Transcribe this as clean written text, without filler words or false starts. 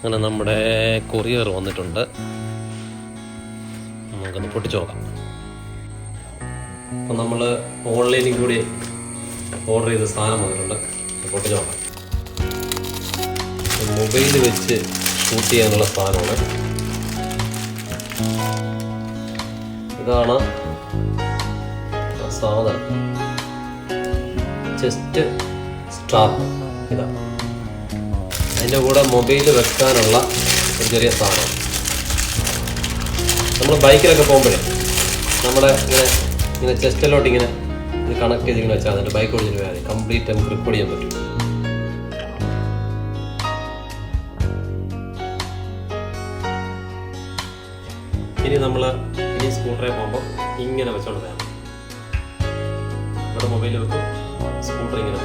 അങ്ങനെ നമ്മുടെ കൊറിയർ വന്നിട്ടുണ്ട്. നമുക്കൊന്ന് പൊട്ടിച്ചു നോക്കാം. അപ്പം നമ്മൾ ഓൺലൈനിൽ കൂടി ഓർഡർ ചെയ്ത സാധനം വന്നിട്ടുണ്ട്. പൊട്ടിച്ചു നോക്കാം. മൊബൈൽ വെച്ച് ഷൂട്ട് ചെയ്യാനുള്ള സാധനമാണ്. ഇതാണ് സാധനം. ചെസ്റ്റ് സ്ട്രാപ്പ് ഇതാണ്. അതിൻ്റെ കൂടെ മൊബൈൽ വെക്കാനുള്ള ഒരു ചെറിയ സാധനം. നമ്മൾ ബൈക്കിലൊക്കെ പോകുമ്പോഴേ നമ്മുടെ ഇങ്ങനെ ചെസ്റ്റിലോട്ട് ഇങ്ങനെ ഇത് കണക്ട് ചെയ്ത് ഇങ്ങനെ വെച്ചാൽ എന്നിട്ട് ബൈക്ക് ഓടിച്ചിട്ട് പോയാൽ കംപ്ലീറ്റ് നമുക്ക് റിക്കോർഡ് ചെയ്യാൻ പറ്റും. ഇനി സ്കൂട്ടറിൽ പോകുമ്പോൾ ഇങ്ങനെ വെച്ചോണ്ട് വേണം. ഇവിടെ മൊബൈൽ വെക്കും, സ്കൂട്ടർ ഇങ്ങനെ